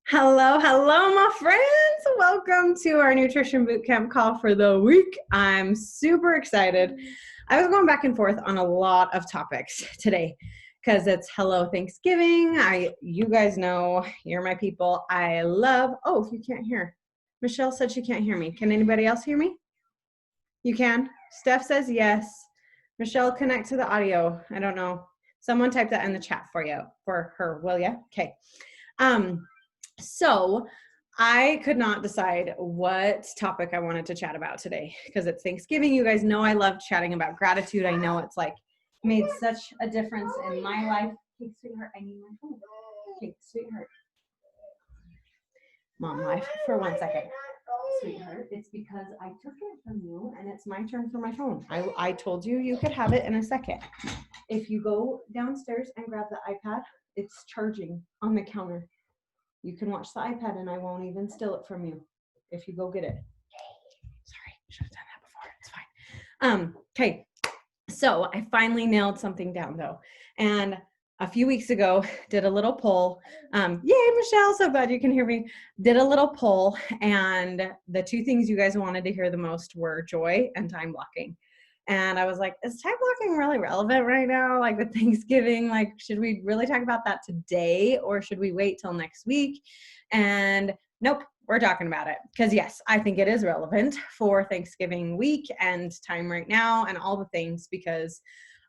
Hello, hello, my friends. Welcome to our nutrition bootcamp call for the week. I'm super excited. I was going back and forth on a lot of topics today because it's Hello Thanksgiving. You guys know, you're my people. I love, if you can't hear. Michelle said she can't hear me. Can anybody else hear me? You can? Steph says yes. Michelle, connect to the audio. I don't know. Someone type that in the chat for her, will ya? Okay. So I could not decide what topic I wanted to chat about today because it's Thanksgiving. You guys know I love chatting about gratitude. I know it's like made such a difference in my life. Okay, sweetheart, I need my phone. Okay, sweetheart. Mom life for 1 second. Sweetheart, it's because I took it from you and it's my turn for my phone. I told you you could have it in a second. If you go downstairs and grab the iPad, it's charging on the counter. You can watch the iPad and I won't even steal it from you if you go get it. Sorry, should have done that before. It's fine. Okay, so I finally nailed something down though. And a few weeks ago, did a little poll. Yay, Michelle, so glad you can hear me. Did a little poll and the two things you guys wanted to hear the most were joy and time blocking. And I was like, is time blocking really relevant right now? Like with Thanksgiving, like should we really talk about that today or should we wait till next week? And nope, we're talking about it. Because yes, I think it is relevant for Thanksgiving week and time right now and all the things because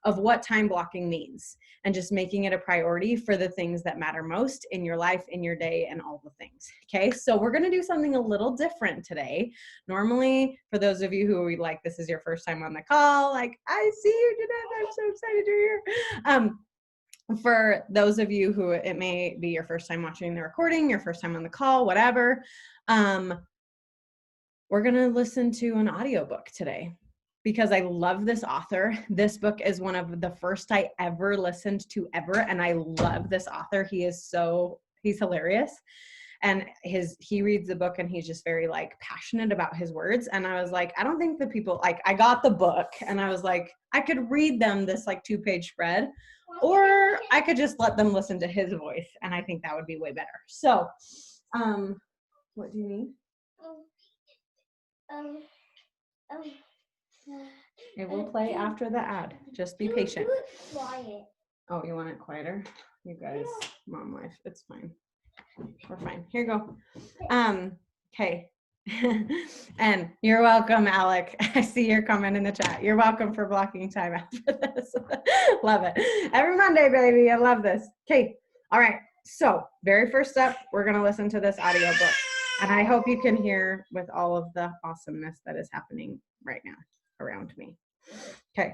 of what time blocking means and just making it a priority for the things that matter most in your life, in your day, and all the things. Okay, so we're gonna do something a little different today. Normally, for those of you who are like, this is your first time on the call, like, I see you, Jeanette, I'm so excited you're here. For those of you who it may be your first time watching the recording, your first time on the call, whatever, we're gonna listen to an audiobook today. Because I love this author. This book is one of the first I ever listened to ever. And I love this author. He's hilarious. And he reads the book and he's just very like passionate about his words. And I was like, I don't think the people, like I got the book and I was like, I could read them this like 2-page spread, or I could just let them listen to his voice. And I think that would be way better. So, what do you need? It will play after the ad. Just be patient. Oh, you want it quieter? You guys, mom life. It's fine. We're fine. Here you go. Okay. And you're welcome, Alec. I see your comment in the chat. You're welcome for blocking time after this. Love it. Every Monday, baby. I love this. Okay. All right. So very first step, we're going to listen to this audiobook. And I hope you can hear with all of the awesomeness that is happening right now around me. Okay.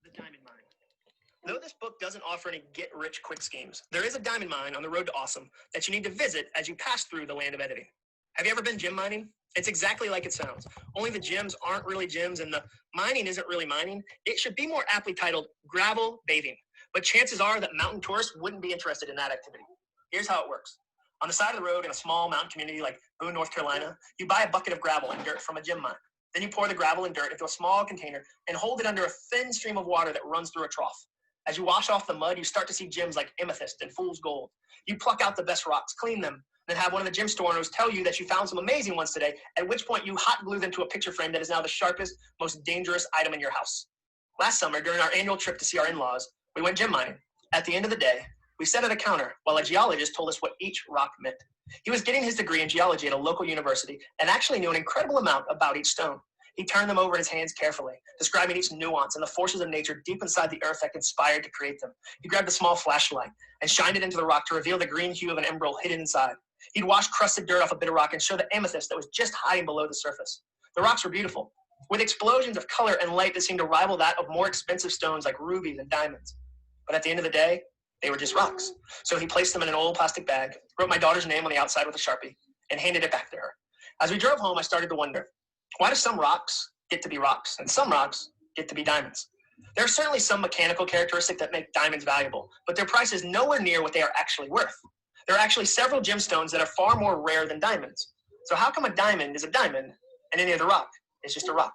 The diamond mine. Though this book doesn't offer any get-rich-quick schemes, there is a diamond mine on the road to awesome that you need to visit as you pass through the land of editing. Have you ever been gem mining? It's exactly like it sounds, only the gems aren't really gems and the mining isn't really mining. It should be more aptly titled gravel bathing, but chances are that mountain tourists wouldn't be interested in that activity. Here's how it works. On the side of the road in a small mountain community like Boone, North Carolina, you buy a bucket of gravel and dirt from a gem mine. Then you pour the gravel and dirt into a small container and hold it under a thin stream of water that runs through a trough. As you wash off the mud, you start to see gems like amethyst and fool's gold. You pluck out the best rocks, clean them, then have one of the gem store owners tell you that you found some amazing ones today, at which point you hot glue them to a picture frame that is now the sharpest, most dangerous item in your house. Last summer, during our annual trip to see our in-laws, we went gem mining. At the end of the day, we sat at a counter while a geologist told us what each rock meant. He was getting his degree in geology at a local university and actually knew an incredible amount about each stone. He turned them over in his hands carefully, describing each nuance and the forces of nature deep inside the earth that conspired to create them. He grabbed a small flashlight and shined it into the rock to reveal the green hue of an emerald hidden inside. He'd wash crusted dirt off a bit of rock and show the amethyst that was just hiding below the surface. The rocks were beautiful, with explosions of color and light that seemed to rival that of more expensive stones like rubies and diamonds. But at the end of the day, they were just rocks. So he placed them in an old plastic bag, wrote my daughter's name on the outside with a Sharpie, and handed it back to her. As we drove home, I started to wonder, why do some rocks get to be rocks and some rocks get to be diamonds? There are certainly some mechanical characteristics that make diamonds valuable, but their price is nowhere near what they are actually worth. There are actually several gemstones that are far more rare than diamonds. So how come a diamond is a diamond and any other rock is just a rock?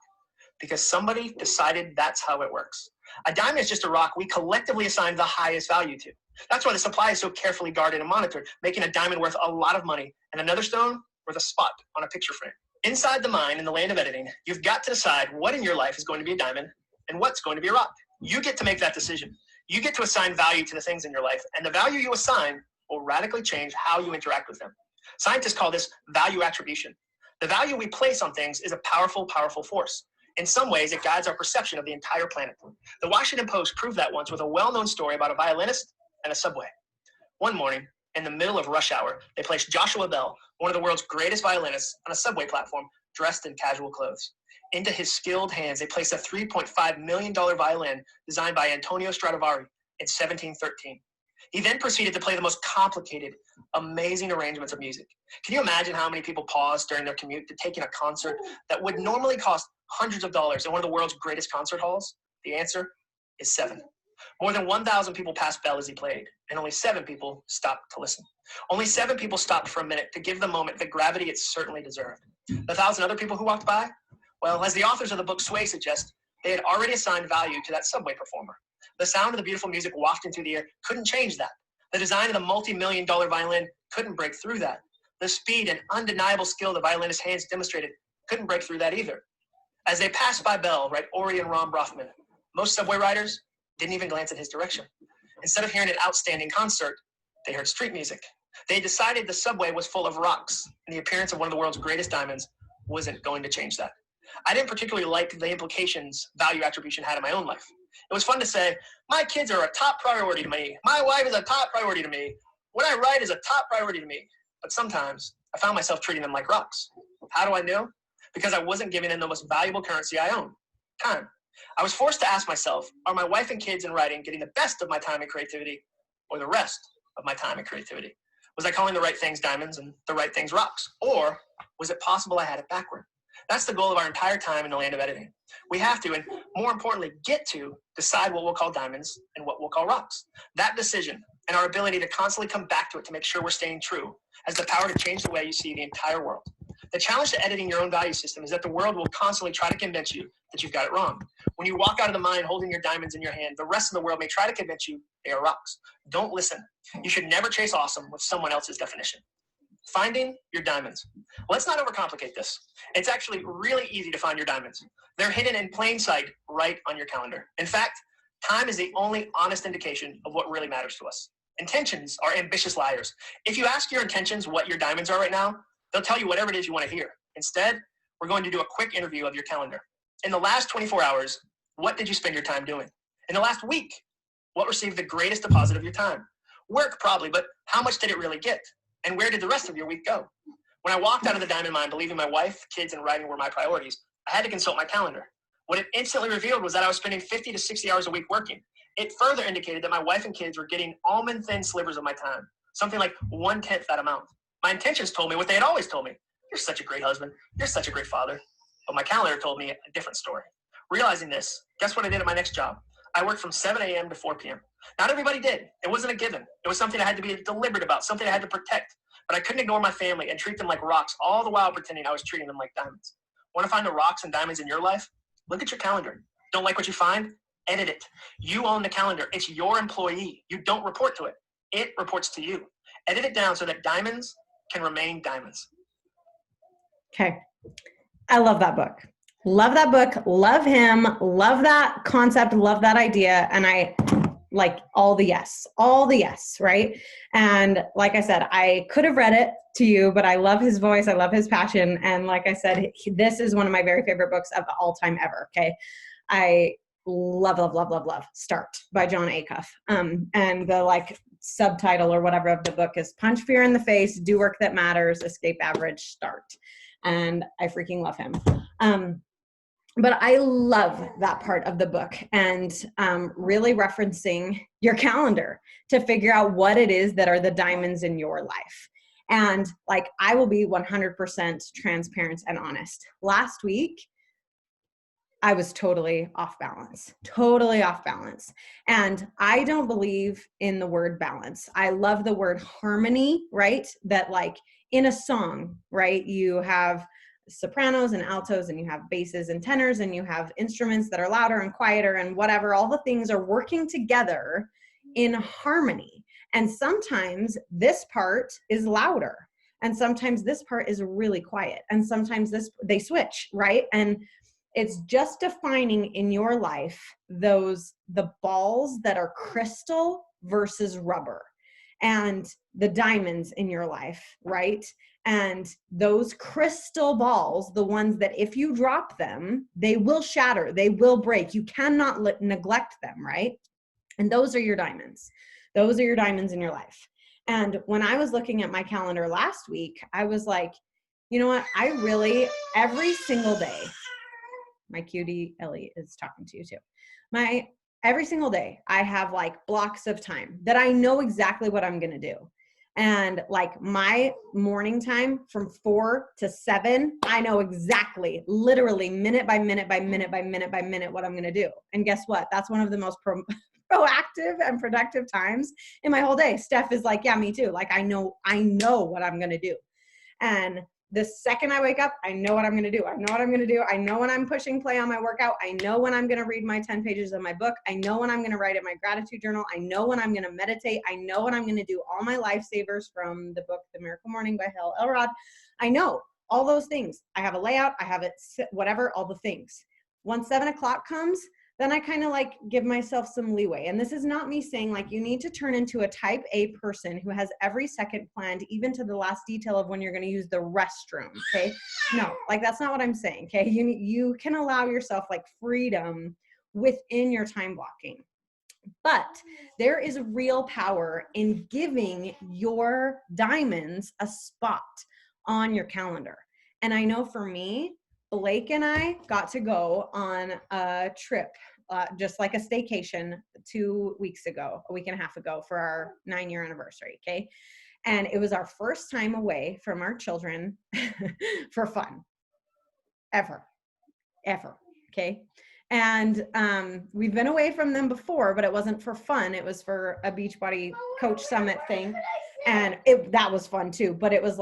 Because somebody decided that's how it works. A diamond is just a rock we collectively assign the highest value to. That's why the supply is so carefully guarded and monitored, making a diamond worth a lot of money and another stone worth a spot on a picture frame. Inside the mine, in the land of editing, you've got to decide what in your life is going to be a diamond and what's going to be a rock. You get to make that decision. You get to assign value to the things in your life, and the value you assign will radically change how you interact with them. Scientists call this value attribution. The value we place on things is a powerful, powerful force. In some ways, it guides our perception of the entire planet. The Washington Post proved that once with a well-known story about a violinist and a subway. One morning, in the middle of rush hour, they placed Joshua Bell, one of the world's greatest violinists, on a subway platform dressed in casual clothes. Into his skilled hands, they placed a $3.5 million violin designed by Antonio Stradivari in 1713. He then proceeded to play the most complicated, amazing arrangements of music. Can you imagine how many people paused during their commute to take in a concert that would normally cost hundreds of dollars in one of the world's greatest concert halls? The answer is 7. More than 1,000 people passed Bell as he played, and only 7 people stopped to listen. Only 7 people stopped for a minute to give the moment the gravity it certainly deserved. The 1,000 other people who walked by? Well, as the authors of the book Sway suggest, they had already assigned value to that subway performer. The sound of the beautiful music wafting through the air couldn't change that. The design of the multi-million-dollar violin couldn't break through that. The speed and undeniable skill the violinist's hands demonstrated couldn't break through that either. As they passed by Bell, write Ori and Ron Brofman, most subway riders didn't even glance in his direction. Instead of hearing an outstanding concert, they heard street music. They decided the subway was full of rocks, and the appearance of one of the world's greatest diamonds wasn't going to change that. I didn't particularly like the implications value attribution had in my own life. It was fun to say, my kids are a top priority to me. My wife is a top priority to me. What I write is a top priority to me. But sometimes I found myself treating them like rocks. How do I know? Because I wasn't giving them the most valuable currency I own, time. I was forced to ask myself, are my wife and kids in writing getting the best of my time and creativity or the rest of my time and creativity? Was I calling the right things diamonds and the right things rocks? Or was it possible I had it backward? That's the goal of our entire time in the land of editing. We have to, and more importantly, get to decide what we'll call diamonds and what we'll call rocks. That decision and our ability to constantly come back to it to make sure we're staying true has the power to change the way you see the entire world. The challenge to editing your own value system is that the world will constantly try to convince you that you've got it wrong. When you walk out of the mine holding your diamonds in your hand, the rest of the world may try to convince you they are rocks. Don't listen. You should never chase awesome with someone else's definition. Finding your diamonds. Let's not overcomplicate this. It's actually really easy to find your diamonds. They're hidden in plain sight right on your calendar. In fact, time is the only honest indication of what really matters to us. Intentions are ambitious liars. If you ask your intentions what your diamonds are right now, they'll tell you whatever it is you want to hear. Instead, we're going to do a quick interview of your calendar. In the last 24 hours, what did you spend your time doing? In the last week, what received the greatest deposit of your time? Work, probably, but how much did it really get? And where did the rest of your week go? When I walked out of the diamond mine believing my wife, kids, and writing were my priorities, I had to consult my calendar. What it instantly revealed was that I was spending 50 to 60 hours a week working. It further indicated that my wife and kids were getting almond-thin slivers of my time, something like 1/10 that amount. My intentions told me what they had always told me. You're such a great husband. You're such a great father. But my calendar told me a different story. Realizing this, guess what I did at my next job? I worked from 7 a.m. to 4 p.m. Not everybody did. It wasn't a given. It was something I had to be deliberate about, something I had to protect. But I couldn't ignore my family and treat them like rocks, all the while pretending I was treating them like diamonds. Want to find the rocks and diamonds in your life? Look at your calendar. Don't like what you find? Edit it. You own the calendar. It's your employee. You don't report to it. It reports to you. Edit it down so that diamonds can remain diamonds. Okay. I love that book. Love that book. Love him. Love that concept. Love that idea. And I like all the yes, right? And like I said, I could have read it to you, but I love his voice. I love his passion. And like I said, this is one of my very favorite books of all time ever. Okay. I love Start by John Acuff. And the like subtitle or whatever of the book is Punch Fear in the Face, Do Work That Matters, Escape Average, Start. And I freaking love him. But I love that part of the book and really referencing your calendar to figure out what it is that are the diamonds in your life. And like, I will be 100% transparent and honest. Last week, I was totally off balance. And I don't believe in the word balance. I love the word harmony, right? That like in a song, right? You have sopranos and altos, and you have basses and tenors, and you have instruments that are louder and quieter and whatever. All the things are working together in harmony. And sometimes this part is louder, and sometimes this part is really quiet, and sometimes they switch, right? And it's just defining in your life the balls that are crystal versus rubber, and the diamonds in your life, right? And those crystal balls, the ones that if you drop them, they will shatter, they will break. You cannot neglect them, right? And those are your diamonds. Those are your diamonds in your life. And when I was looking at my calendar last week, I was like, you know what? I really, every single day, my cutie Ellie is talking to you too. Every single day, I have like blocks of time that I know exactly what I'm going to do. And like my morning time from 4 to 7, I know exactly, literally minute by minute by minute by minute by minute what I'm going to do. And guess what? That's one of the most proactive and productive times in my whole day. Steph is like, yeah, me too. Like I know what I'm going to do. And the second I wake up, I know what I'm going to do. I know what I'm going to do. I know when I'm pushing play on my workout. I know when I'm going to read my 10 pages of my book. I know when I'm going to write in my gratitude journal. I know when I'm going to meditate. I know when I'm going to do all my lifesavers from the book, The Miracle Morning by Hal Elrod. I know all those things. I have a layout. I have it, whatever, all the things. Once 7 o'clock comes, then I kind of like give myself some leeway. And this is not me saying like you need to turn into a type A person who has every second planned, even to the last detail of when you're going to use the restroom. Okay. No, like that's not what I'm saying. Okay. You can allow yourself like freedom within your time blocking. But there is real power in giving your diamonds a spot on your calendar. And I know for me, Blake and I got to go on a trip, just like a staycation 2 weeks ago, a week and a half ago for our 9-year anniversary. Okay. And it was our first time away from our children for fun ever. Okay. And we've been away from them before, but it wasn't for fun. It was for a Beachbody Coach Summit thing. And that was fun too, but it was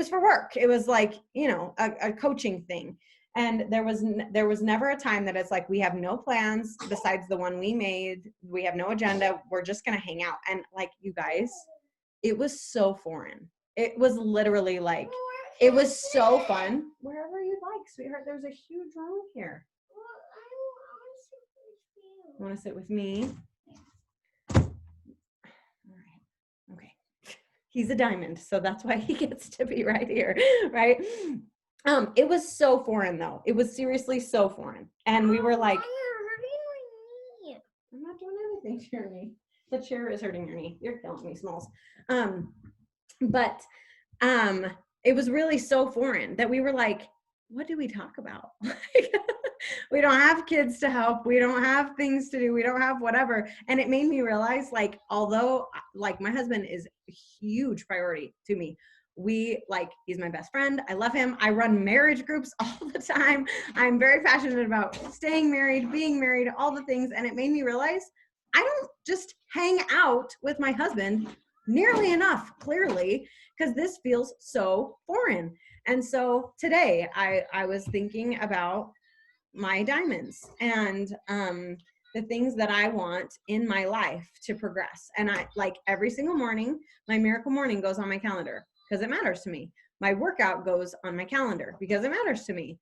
for work. It was like, a coaching thing. And there was never a time that it's like, we have no plans besides the one we made. We have no agenda. We're just going to hang out. And like, you guys, it was so foreign. It was literally like, it was so fun. Wherever you'd like, sweetheart, there's a huge room here. You want to sit with me? All right. Okay. He's a diamond, so that's why he gets to be right here, right? It was so foreign though. It was seriously so foreign. And we were like, I'm not doing anything to your knee. The chair is hurting your knee. You're killing me, Smalls. But it was really so foreign that we were like, what do we talk about? We don't have kids to help. We don't have things to do. We don't have whatever. And it made me realize, like, although like my husband is a huge priority to me, he's my best friend. I love him. I run marriage groups all the time. I'm very passionate about staying married, being married, all the things. And it made me realize I don't just hang out with my husband nearly enough, clearly, because this feels so foreign. And so today I was thinking about my diamonds and the things that I want in my life to progress. And I like every single morning, my miracle morning goes on my calendar because it matters to me. My workout goes on my calendar because it matters to me.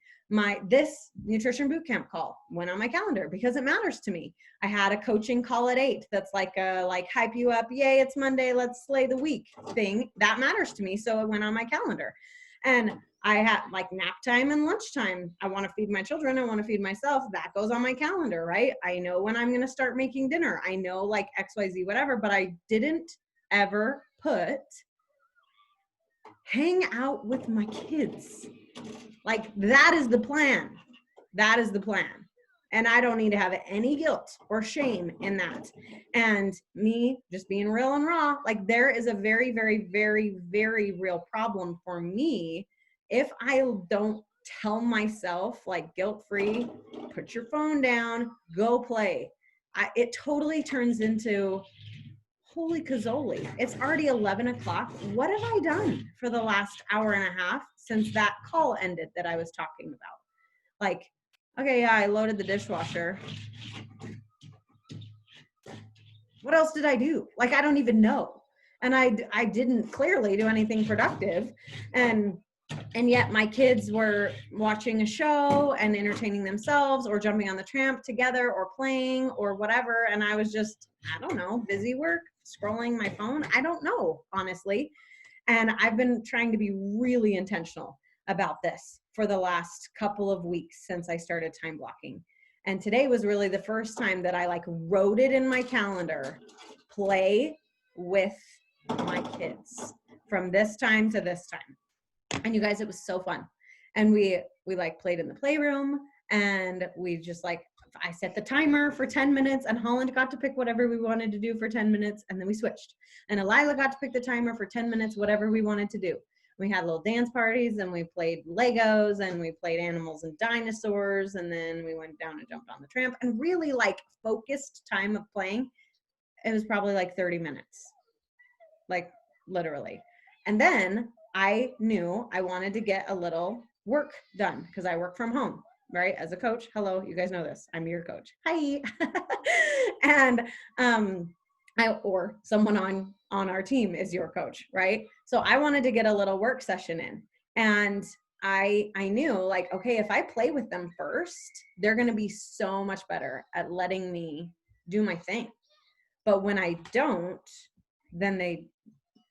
This nutrition bootcamp call went on my calendar because it matters to me. I had a coaching call at 8 that's like a hype you up, yay, it's Monday, let's slay the week thing. That matters to me, so it went on my calendar. And I had like nap time and lunchtime. I want to feed my children. I want to feed myself. That goes on my calendar, right? I know when I'm going to start making dinner. I know like XYZ, whatever, but I didn't ever put hang out with my kids. Like that is the plan. That is the plan. And I don't need to have any guilt or shame in that. And me just being real and raw, like there is a very, very, very, very real problem for me if I don't tell myself like guilt-free, put your phone down, go play. It totally turns into, holy cazoli, it's already 11 o'clock. What have I done for the last hour and a half since that call ended that I was talking about? Like, okay, yeah, I loaded the dishwasher. What else did I do? Like, I don't even know. And I didn't clearly do anything productive. And yet my kids were watching a show and entertaining themselves or jumping on the tramp together or playing or whatever. And I was just, I don't know, busy work, scrolling my phone. I don't know, honestly. And I've been trying to be really intentional about this for the last couple of weeks since I started time blocking. And today was really the first time that I like wrote it in my calendar, play with my kids from this time to this time. And you guys, it was so fun. And we like played in the playroom, and we just like, I set the timer for 10 minutes and Holland got to pick whatever we wanted to do for 10 minutes. And then we switched, and Elila got to pick the timer for 10 minutes, whatever we wanted to do. We had little dance parties, and we played Legos, and we played animals and dinosaurs. And then we went down and jumped on the tramp, and really like focused time of playing. It was probably like 30 minutes, like literally. And then I knew I wanted to get a little work done because I work from home, right? As a coach. Hello, you guys know this. I'm your coach. Hi. And or someone on our team is your coach, right? So I wanted to get a little work session in. And I knew like, okay, if I play with them first, they're going to be so much better at letting me do my thing. But when I don't, then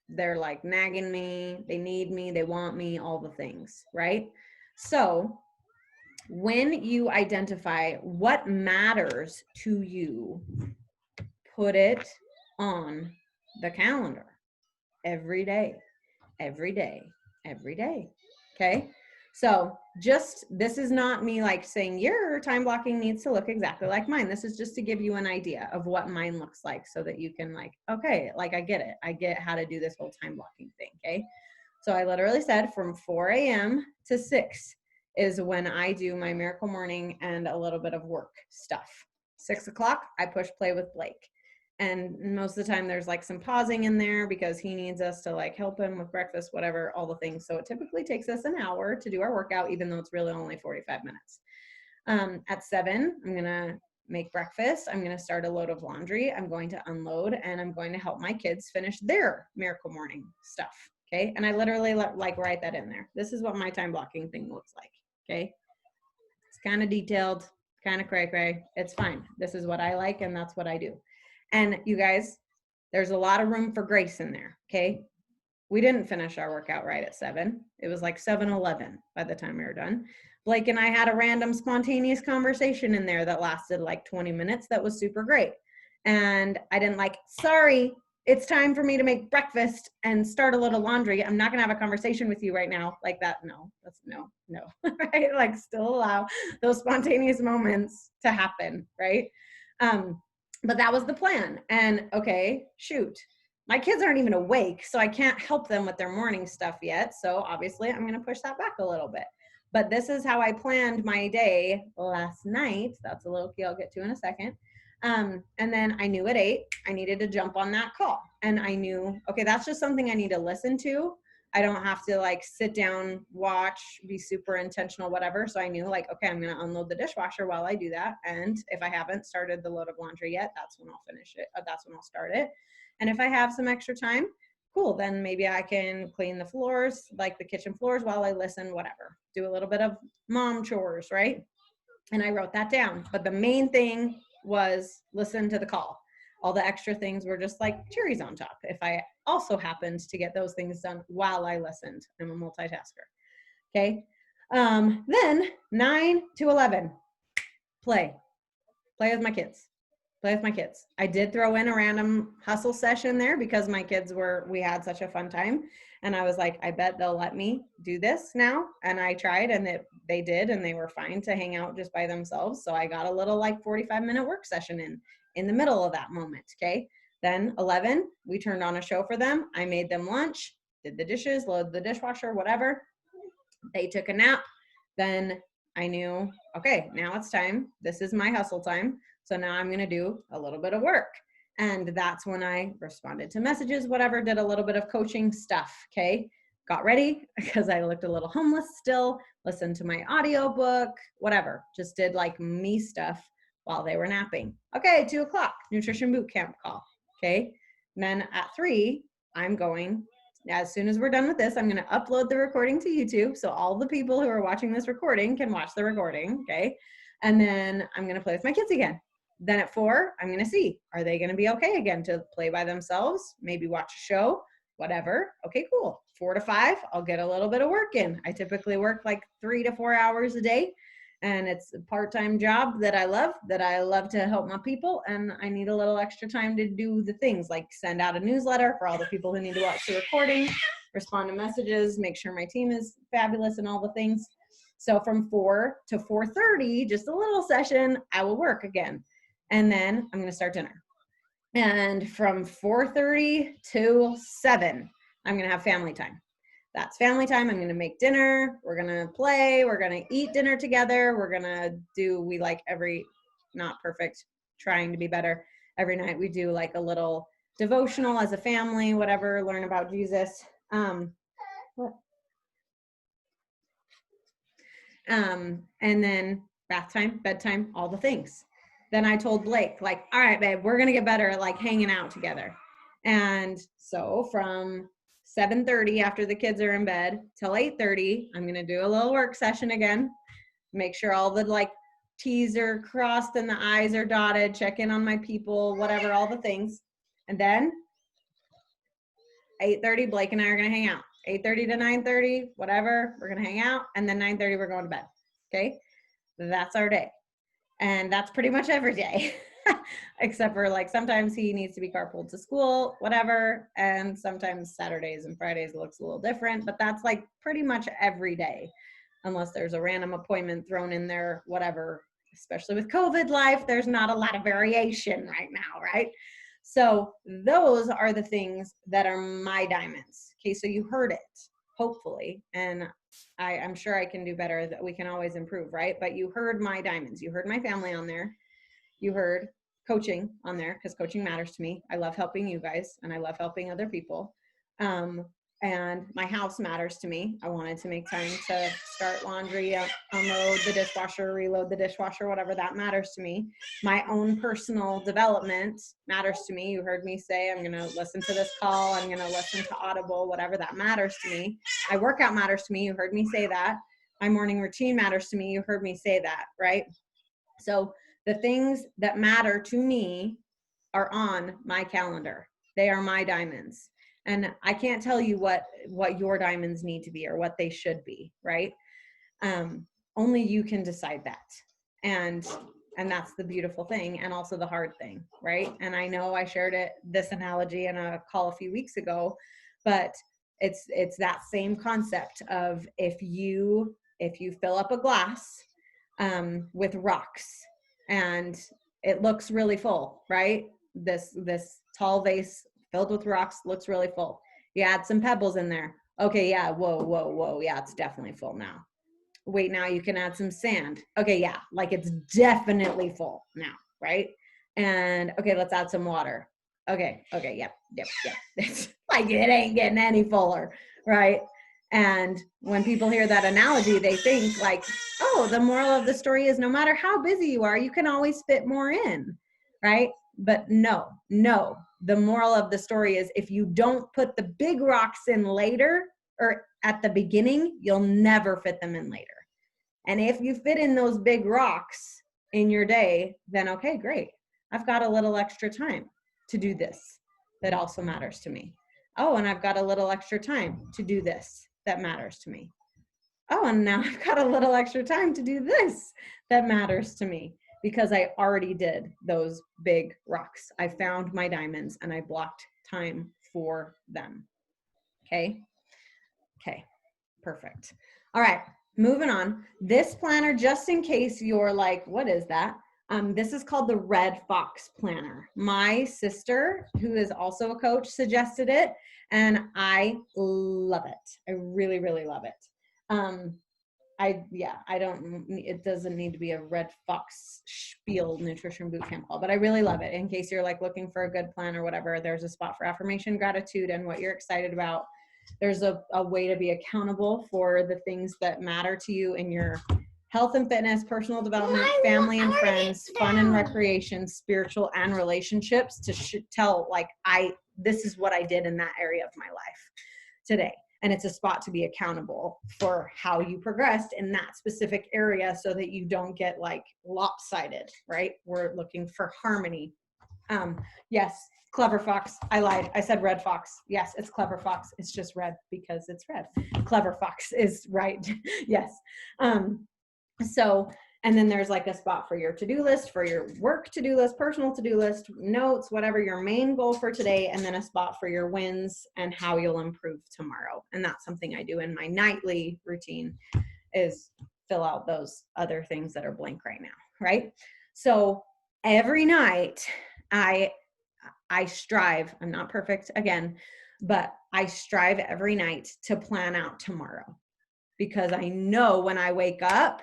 they're like nagging me, they need me, they want me, all the things, right? So when you identify what matters to you, put it on the calendar every day, every day, every day. Okay. So just, this is not me like saying your time blocking needs to look exactly like mine. This is just to give you an idea of what mine looks like so that you can like, okay, like I get it. I get how to do this whole time blocking thing. Okay. So I literally said from 4 a.m. to 6 is when I do my miracle morning and a little bit of work stuff. 6 o'clock, I push play with Blake. And most of the time there's like some pausing in there because he needs us to like help him with breakfast, whatever, all the things. So it typically takes us an hour to do our workout, even though it's really only 45 minutes. At 7, I'm going to make breakfast. I'm going to start a load of laundry. I'm going to unload, and I'm going to help my kids finish their miracle morning stuff. Okay. And I literally like write that in there. This is what my time blocking thing looks like. Okay. It's kind of detailed, kind of cray-cray. It's fine. This is what I like, and that's what I do. And you guys, there's a lot of room for grace in there, okay? We didn't finish our workout right at 7. It was like 7:11 by the time we were done. Blake and I had a random spontaneous conversation in there that lasted like 20 minutes that was super great. And I didn't like, sorry, it's time for me to make breakfast and start a little laundry. I'm not gonna have a conversation with you right now like that. No, that's no, right? Like still allow those spontaneous moments to happen, right? But that was the plan. And okay, shoot, my kids aren't even awake, so I can't help them with their morning stuff yet. So obviously I'm going to push that back a little bit. But this is how I planned my day last night. That's a little key I'll get to in a second. And then I knew at 8, I needed to jump on that call. And I knew, okay, that's just something I need to listen to. I don't have to like sit down, watch, be super intentional, whatever. So I knew like, okay, I'm going to unload the dishwasher while I do that. And if I haven't started the load of laundry yet, that's when I'll finish it. That's when I'll start it. And if I have some extra time, cool, then maybe I can clean the floors, like the kitchen floors while I listen, whatever. Do a little bit of mom chores, right? And I wrote that down. But the main thing was listen to the call. All the extra things were just like cherries on top. If I also happened to get those things done while I listened, I'm a multitasker. Okay. Then 9 to 11, play with my kids. Play with my kids. I did throw in a random hustle session there because my kids we had such a fun time. And I was like, I bet they'll let me do this now. And I tried, and they did, and they were fine to hang out just by themselves. So I got a little like 45-minute work session in the middle of that moment. Okay. Then 11, we turned on a show for them. I made them lunch, did the dishes, loaded the dishwasher, whatever. They took a nap. Then I knew, okay, now it's time. This is my hustle time. So now I'm going to do a little bit of work. And that's when I responded to messages, whatever, did a little bit of coaching stuff. Okay. Got ready because I looked a little homeless still, listened to my audiobook, whatever, just did like me stuff while they were napping. Okay. 2:00, nutrition boot camp call. Okay. And then at 3, I'm going, as soon as we're done with this, I'm going to upload the recording to YouTube. So all the people who are watching this recording can watch the recording. Okay. And then I'm going to play with my kids again. Then at 4, I'm going to see, are they going to be okay again to play by themselves? Maybe watch a show, whatever. Okay, cool. 4 to 5, I'll get a little bit of work in. I typically work like 3 to 4 hours a day. And it's a part-time job that I love to help my people. And I need a little extra time to do the things like send out a newsletter for all the people who need to watch the recording, respond to messages, make sure my team is fabulous and all the things. So from 4 to 4:30, just a little session, I will work again. And then I'm going to start dinner. And from 4:30 to 7, I'm going to have family time. That's family time. I'm going to make dinner. We're going to play. We're going to eat dinner together. We're going to do, we like every, not perfect, trying to be better. Every night we do like a little devotional as a family, whatever, learn about Jesus. And then bath time, bedtime, all the things. Then I told Blake, like, all right, babe, we're going to get better at like hanging out together. And so from 7:30 after the kids are in bed till 8:30, I'm going to do a little work session again. Make sure all the like T's are crossed and the I's are dotted, check in on my people, whatever, all the things. And then 8:30, Blake and I are going to hang out. 8:30 to 9:30, whatever, we're going to hang out. And then 9:30, we're going to bed. Okay. That's our day. And that's pretty much every day, except for like sometimes he needs to be carpooled to school, whatever. And sometimes Saturdays and Fridays looks a little different, but that's like pretty much every day, unless there's a random appointment thrown in there, whatever. Especially with COVID life, there's not a lot of variation right now, right? So those are the things that are my diamonds. Okay, so you heard it, hopefully. And I'm sure I can do better, that we can always improve, right? But you heard my diamonds. You heard my family on there. You heard coaching on there, because coaching matters to me. I love helping you guys and I love helping other people. And my house matters to me. I wanted to make time to start laundry, unload the dishwasher, reload the dishwasher, whatever, that matters to me. My own personal development matters to me. You heard me say, I'm going to listen to this call. I'm going to listen to Audible, whatever, that matters to me. My workout matters to me. You heard me say that. My morning routine matters to me. You heard me say that, right? So the things that matter to me are on my calendar. They are my diamonds. And I can't tell you what your diamonds need to be or what they should be, right? Only you can decide that. And that's the beautiful thing, and also the hard thing, right? And I know I shared this analogy in a call a few weeks ago, but it's that same concept of if you fill up a glass with rocks and it looks really full, right? This tall vase filled with rocks looks really full. You add some pebbles in there. Okay, yeah, whoa. Yeah, it's definitely full now. Wait, now you can add some sand. Okay, yeah, like it's definitely full now, right? And okay, let's add some water. Okay, yep. It's like it ain't getting any fuller, right? And when people hear that analogy, they think like, oh, the moral of the story is no matter how busy you are, you can always fit more in, right? But no. The moral of the story is if you don't put the big rocks in later or at the beginning, you'll never fit them in later. And if you fit in those big rocks in your day, then okay, great. I've got a little extra time to do this that also matters to me. Oh, and I've got a little extra time to do this that matters to me. Oh, and now I've got a little extra time to do this that matters to me, because I already did those big rocks. I found my diamonds and I blocked time for them. Okay, perfect. All right, moving on. This planner, just in case you're like, what is that? This is called the Red Fox Planner. My sister, who is also a coach, suggested it, and I love it. I really, really love it. it doesn't need to be a Red Fox spiel nutrition bootcamp call, but I really love it. In case you're like looking for a good plan or whatever, there's a spot for affirmation, gratitude, and what you're excited about. There's a way to be accountable for the things that matter to you in your health and fitness, personal development, family and friends, fun and recreation, spiritual and relationships to tell like, this is what I did in that area of my life today. And it's a spot to be accountable for how you progressed in that specific area so that you don't get like lopsided, right? We're looking for harmony. Yes, Clever Fox. I lied. I said Red Fox. Yes, it's Clever Fox. It's just red because it's red. Clever Fox is right. Yes. So, and then there's like a spot for your to-do list, for your work to-do list, personal to-do list, notes, whatever your main goal for today, and then a spot for your wins and how you'll improve tomorrow. And that's something I do in my nightly routine is fill out those other things that are blank right now, right? So every night I strive, I'm not perfect again, but I strive every night to plan out tomorrow because I know when I wake up,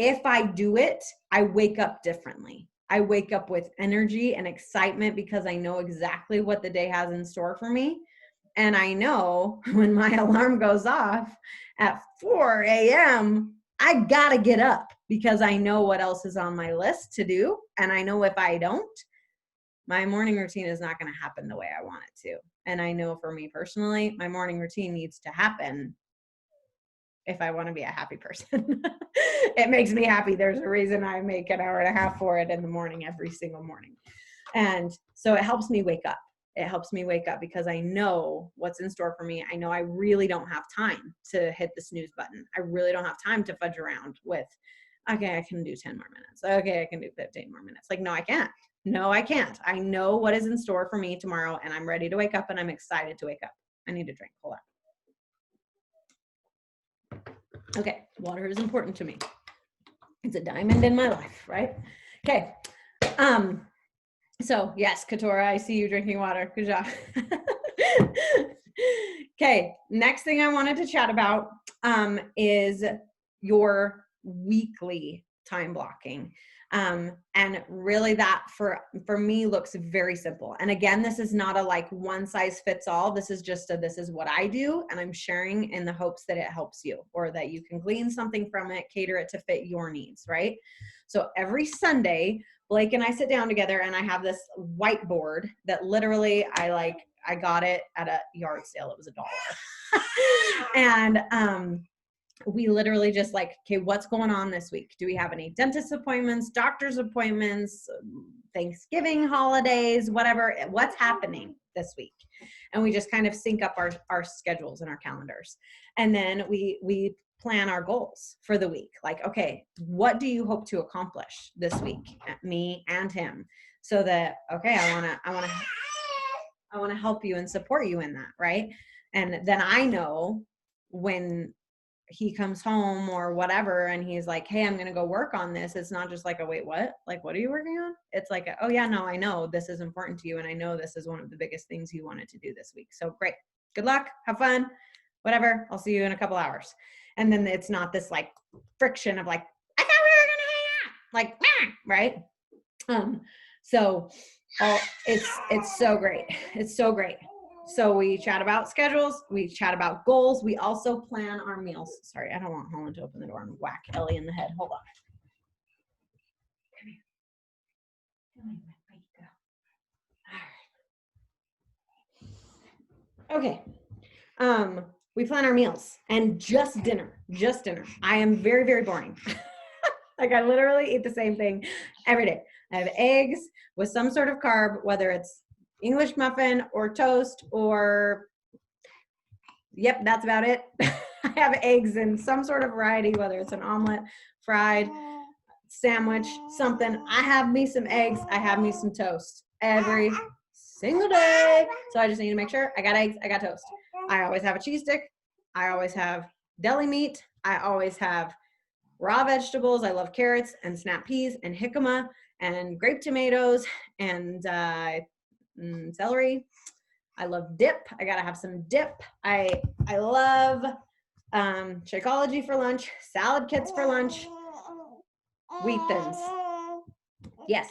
if I do it, I wake up differently. I wake up with energy and excitement because I know exactly what the day has in store for me. And I know when my alarm goes off at 4 a.m., I gotta get up because I know what else is on my list to do. And I know if I don't, my morning routine is not gonna happen the way I want it to. And I know for me personally, my morning routine needs to happen if I want to be a happy person. It makes me happy. There's a reason I make an hour and a half for it in the morning, every single morning. And so it helps me wake up. It helps me wake up because I know what's in store for me. I know I really don't have time to hit the snooze button. I really don't have time to fudge around with, okay, I can do 10 more minutes. Okay, I can do 15 more minutes. Like, no, I can't. No, I can't. I know what is in store for me tomorrow and I'm ready to wake up and I'm excited to wake up. I need a drink. Hold on. Okay, water is important to me. It's a diamond in my life, right? Okay. So yes, Katora, I see you drinking water. Good job. Okay, next thing I wanted to chat about is your weekly time blocking. And really that for me looks very simple. And again, this is not a like one size fits all. This is just this is what I do. And I'm sharing in the hopes that it helps you or that you can glean something from it, cater it to fit your needs, right? So every Sunday, Blake and I sit down together and I have this whiteboard that literally I got it at a yard sale. It was $1. And, we literally just like, okay, what's going on this week? Do we have any dentist appointments, doctor's appointments, Thanksgiving holidays, whatever, what's happening this week? And we just kind of sync up our schedules and our calendars. And then we plan our goals for the week. Like, okay, what do you hope to accomplish this week? Me and him. So that, okay, I want to help you and support you in that. Right. And then I know when he comes home or whatever and he's like, hey, I'm going to go work on this. It's not just like, wait, what? Like, what are you working on? It's like, oh yeah, no, I know this is important to you. And I know this is one of the biggest things you wanted to do this week. So great. Good luck. Have fun. Whatever. I'll see you in a couple hours. And then it's not this like friction of like, I thought we were going to hang out. Like, right. So it's so great. It's so great. So we chat about schedules, we chat about goals, we also plan our meals. Sorry, I don't want Holland to open the door and whack Ellie in the head. Hold on. Come here. Okay. We plan our meals and just dinner. I am very, very boring. Like I literally eat the same thing every day. I have eggs with some sort of carb, whether it's English muffin or toast or, yep, that's about it. I have eggs in some sort of variety, whether it's an omelet, fried, sandwich, something. I have me some eggs. I have me some toast every single day. So I just need to make sure I got eggs, I got toast. I always have a cheese stick. I always have deli meat. I always have raw vegetables. I love carrots and snap peas and jicama and grape tomatoes and celery. I love dip. I gotta have some dip. I love Shakeology for lunch, salad kits for lunch, wheat thins. Yes,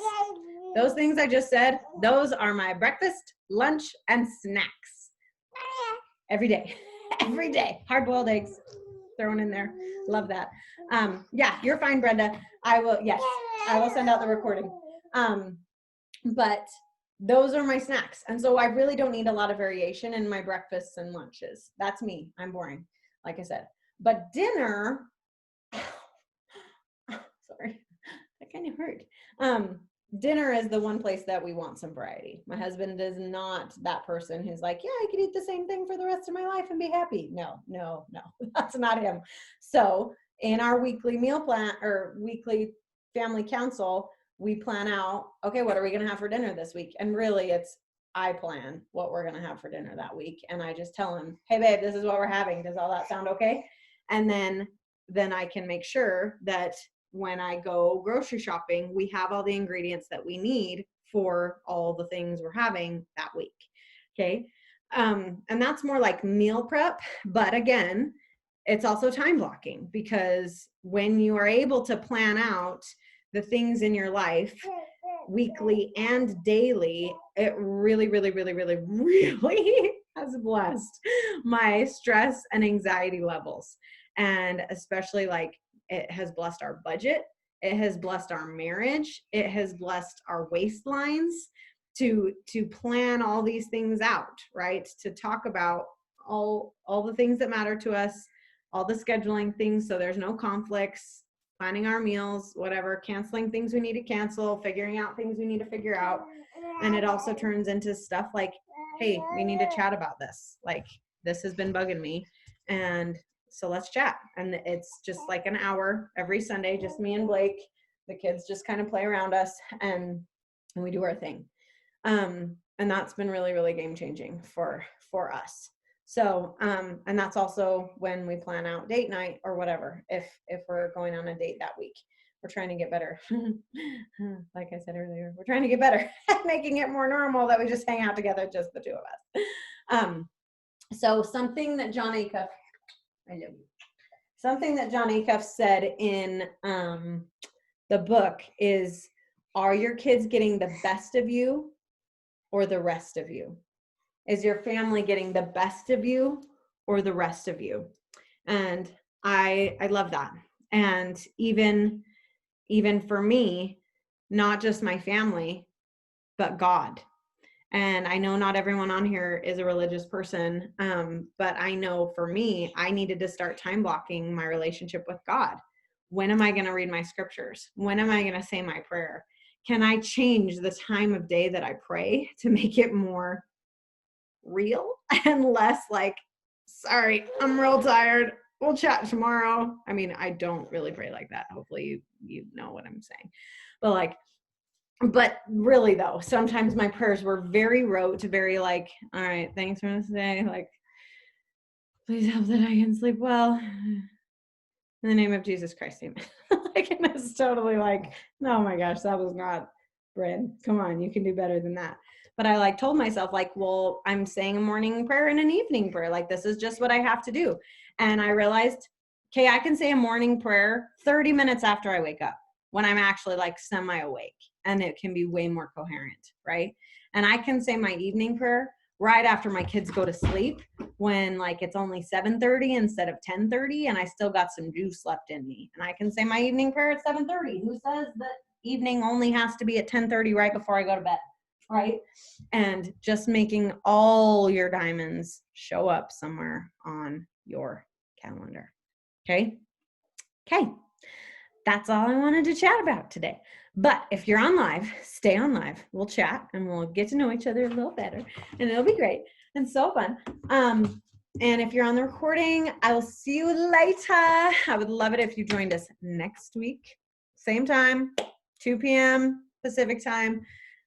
those things I just said, those are my breakfast, lunch, and snacks. Every day, every day. Hard-boiled eggs thrown in there. Love that. Yeah, you're fine, Brenda. I will send out the recording. But those are my snacks. And so I really don't need a lot of variation in my breakfasts and lunches. That's me. I'm boring, like I said. But dinner, sorry, that kind of hurt. Dinner is the one place that we want some variety. My husband is not that person who's like, yeah, I could eat the same thing for the rest of my life and be happy. No, that's not him. So in our weekly meal plan or weekly family council, we plan out, okay, what are we going to have for dinner this week? And really I plan what we're going to have for dinner that week. And I just tell him, hey babe, this is what we're having. Does all that sound okay? And then I can make sure that when I go grocery shopping, we have all the ingredients that we need for all the things we're having that week. Okay. And that's more like meal prep. But again, it's also time blocking, because when you are able to plan out the things in your life weekly and daily, it really, really, really, really, really has blessed my stress and anxiety levels. And especially like, it has blessed our budget. It has blessed our marriage. It has blessed our waistlines to plan all these things out, right? To talk about all the things that matter to us, all the scheduling things, so there's no conflicts, planning our meals, whatever, canceling things we need to cancel, figuring out things we need to figure out. And it also turns into stuff like, hey, we need to chat about this. Like, this has been bugging me, and so let's chat. And it's just like an hour every Sunday, just me and Blake. The kids just kind of play around us, and we do our thing. And that's been really, really game changing for us. So, and that's also when we plan out date night or whatever, if we're going on a date that week. We're trying to get better. Like I said earlier, we're trying to get better at making it more normal that we just hang out together, just the two of us. So something that John Acuff, I love you. Something that John Acuff said in the book is, are your kids getting the best of you or the rest of you? Is your family getting the best of you or the rest of you? And I love that. And even for me, not just my family, but God. And I know not everyone on here is a religious person, but I know for me, I needed to start time blocking my relationship with God. When am I going to read my scriptures? When am I going to say my prayer? Can I change the time of day that I pray to make it more real and less like, sorry, I'm real tired, we'll chat tomorrow? I mean, I don't really pray like that. Hopefully you know what I'm saying. But really though, sometimes my prayers were very rote, very like, all right, thanks for this day. Like, please help that I can sleep well. In the name of Jesus Christ, amen. Like, and it's totally like, oh my gosh, that was not bread. Come on, you can do better than that. But I like told myself like, well, I'm saying a morning prayer and an evening prayer. Like, this is just what I have to do. And I realized, okay, I can say a morning prayer 30 minutes after I wake up, when I'm actually like semi-awake, and it can be way more coherent, right? And I can say my evening prayer right after my kids go to sleep, when like it's only 7:30 instead of 10:30, and I still got some juice left in me. And I can say my evening prayer at 7:30. Who says that evening only has to be at 10:30 right before I go to bed, right? And just making all your diamonds show up somewhere on your calendar. Okay? Okay. That's all I wanted to chat about today. But if you're on live, stay on live. We'll chat and we'll get to know each other a little better, and it'll be great and so fun. And if you're on the recording, I will see you later. I would love it if you joined us next week. Same time, 2 p.m. Pacific time,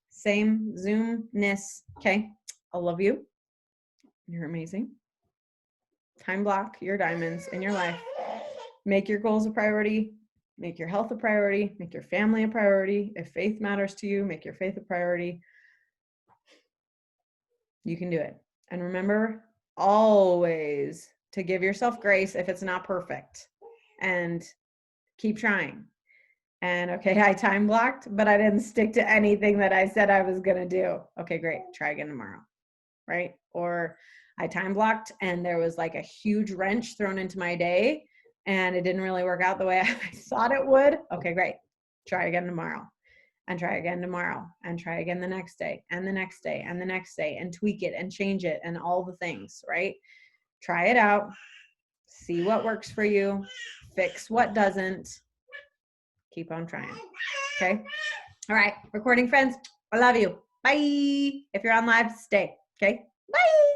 same Zoom-ness. Okay. I love you. You're amazing. Time block your diamonds in your life. Make your goals a priority. Make your health a priority. Make your family a priority. If faith matters to you, make your faith a priority. You can do it. And remember, always to give yourself grace if it's not perfect, and keep trying. And okay, I time blocked, but I didn't stick to anything that I said I was going to do. Okay, great. Try again tomorrow. Right? Or I time blocked and there was like a huge wrench thrown into my day and it didn't really work out the way I thought it would. Okay, great. Try again tomorrow, and try again tomorrow, and try again the next day, and the next day, and the next day, and tweak it and change it and all the things, right? Try it out. See what works for you. Fix what doesn't. Keep on trying. Okay? All right. Recording friends, I love you. Bye. If you're on live, stay. Okay? Bye.